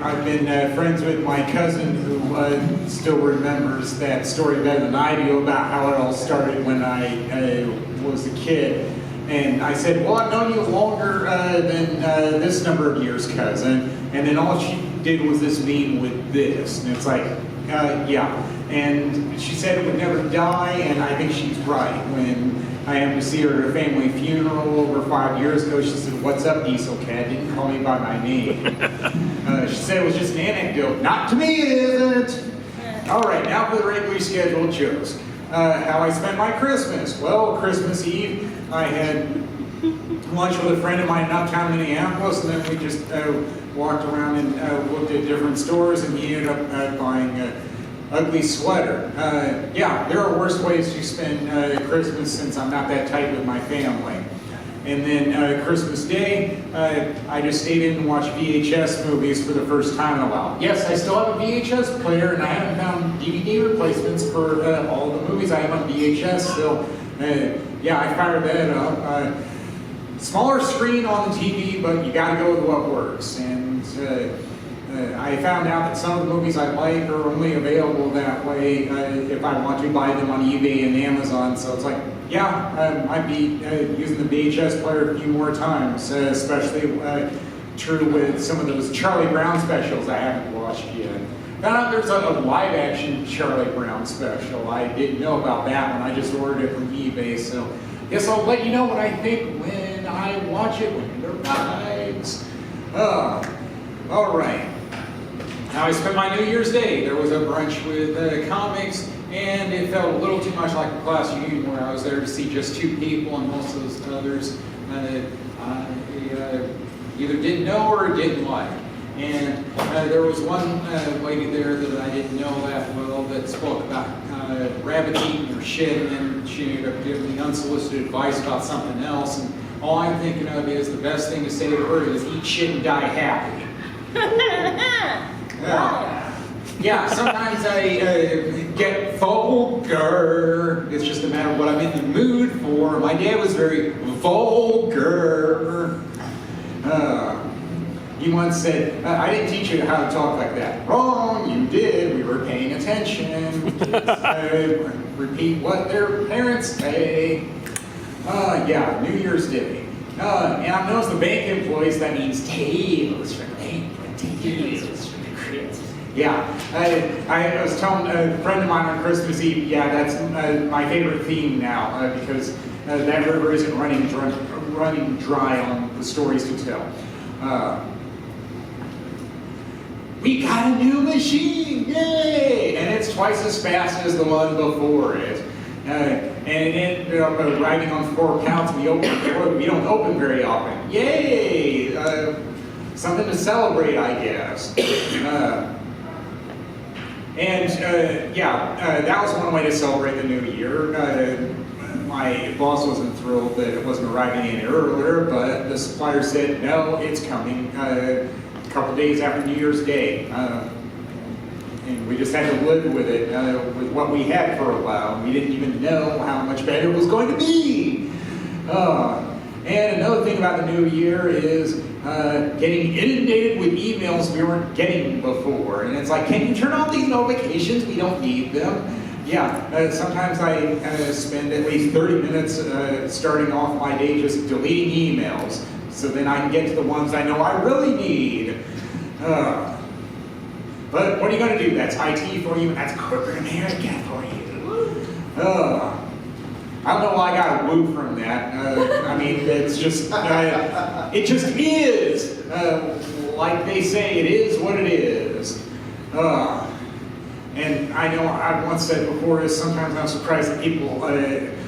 I've been friends with my cousin who still remembers that story better than I do about how it all started when I was a kid. And I said, well, I've known you longer than this number of years, cousin. And then all she did was this meme with this. And it's like, yeah. And she said it would never die, and I think she's right. When I happened to see her at a family funeral over 5 years ago, she said, what's up, Diesel Cat? Didn't call me by my name. She said it was just an anecdote. Not to me, it isn't. All right, now for the regularly scheduled jokes. How I spent my Christmas. Well, Christmas Eve, I had lunch with a friend of mine in uptown Minneapolis, and then we just walked around and looked at different stores, and he ended up buying an ugly sweater. Yeah, there are worse ways to spend Christmas since I'm not that tight with my family. And then Christmas Day, I just stayed in and watched VHS movies for the first time in a while. Yes, I still have a VHS player, and I haven't found DVD replacements for all the movies I have on VHS, so yeah, I fired that up. Smaller screen on the TV, but you gotta go with what works. And I found out that some of the movies I like are only available that way if I want to buy them on eBay and Amazon, so it's like, yeah, I might be using the VHS player a few more times, especially true with some of those Charlie Brown specials I haven't watched yet. Found out there's a live-action Charlie Brown special. I didn't know about that one. I just ordered it from eBay, so I guess I'll let you know what I think when I watch it when it arrives. All right. Now I spent my New Year's Day. There was a brunch with comics, and it felt a little too much like a class reunion where I was there to see just two people, and most of those others I either didn't know or didn't like. And there was one lady there that I didn't know that well that spoke about rabbits eating your shit, and then she ended up giving me unsolicited advice about something else. And all I'm thinking of is the best thing to say to her is eat shit and die happy. Yeah, sometimes I get vulgar. It's just a matter of what I'm in the mood for. My dad was very vulgar. He once said, I didn't teach you how to talk like that. Wrong, you did. We were paying attention. Repeat what their parents say. Yeah, New Year's Day. And I've noticed the bank employees, that means tails for the bank, tails for the Christmas. Yeah, I was telling a friend of mine on Christmas Eve, yeah, that's my favorite theme now, because that river isn't running dry on the stories to tell. We got a new machine, yay! And it's twice as fast as the one before it. And it ended up arriving on 4 counts. We don't open very often. Yay! Something to celebrate, I guess. Yeah, that was one way to celebrate the new year. My boss wasn't thrilled that it wasn't arriving any earlier, but the supplier said, no, it's coming a couple days after New Year's Day. And we just had to live with it, with what we had for a while. We didn't even know how much better it was going to be. And another thing about the new year is getting inundated with emails we weren't getting before. And it's like, can you turn off these notifications? We don't need them. Yeah, sometimes I spend at least 30 minutes starting off my day just deleting emails, so then I can get to the ones I know I really need. But what are you going to do? That's IT for you, and that's corporate America for you. I don't know why I got a woo from that. I mean, it's just, it just is. Like they say, it is what it is. And I know I've once said before is sometimes I'm surprised that people,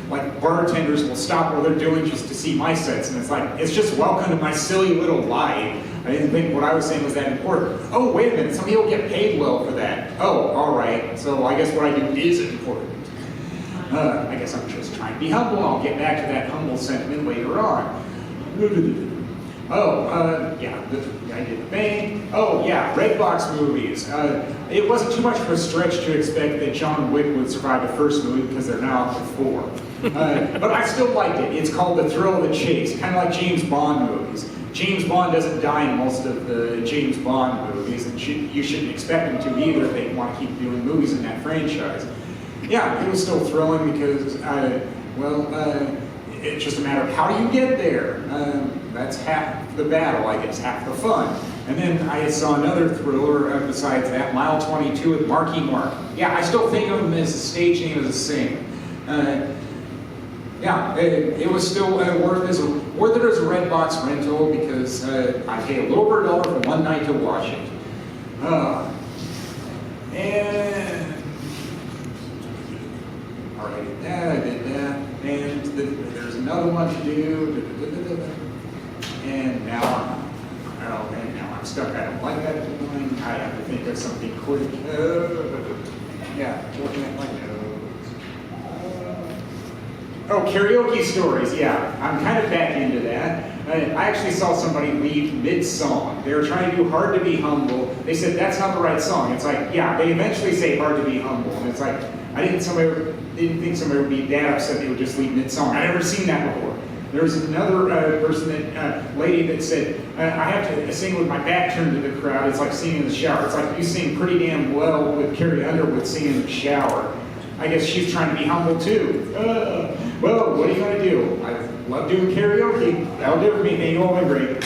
like bartenders, will stop what they're doing just to see my sets. And it's like, it's just welcome to my silly little life. I didn't think what I was saying was that important. Oh, wait a minute, some people get paid well for that. Oh, all right, so I guess what I do is important. I guess I'm just trying to be humble. I'll get back to that humble sentiment later on. Yeah, I did the bank. Oh, yeah, Redbox movies. It wasn't too much of a stretch to expect that John Wick would survive the first movie because they're now up to 4. But I still liked it. It's called The Thrill of the Chase, kind of like James Bond movies. James Bond doesn't die in most of the James Bond movies, and you shouldn't expect him to either if they want to keep doing movies in that franchise. Yeah, it was still thrilling because, it's just a matter of how do you get there. That's half the battle, I guess, half the fun. And then I saw another thriller besides that, Mile 22 with Marky Mark. Yeah, I still think of him as the stage name of the singer. It was still worth it as a Redbox rental because I paid a little over $1 for one night to watch it. Alright, I did that. And there's another one to do. And now I'm stuck. I don't like that one. I have to think of something quick. Looking at my nose. Karaoke stories. Yeah, I'm kind of back into that. I actually saw somebody leave mid-song. They were trying to do Hard to Be Humble. They said that's not the right song. It's like, yeah, they eventually say Hard to Be Humble. And it's like, I didn't think somebody would be that upset they would just leave mid-song. I've never seen that before. There was another lady that said, I have to sing with my back turned to the crowd. It's like singing in the shower. It's like you sing pretty damn well with Carrie Underwood singing in the shower. I guess she's trying to be humble too. Well, what are you going to do? I love doing karaoke. That'll do it for me. Thank you all, my great.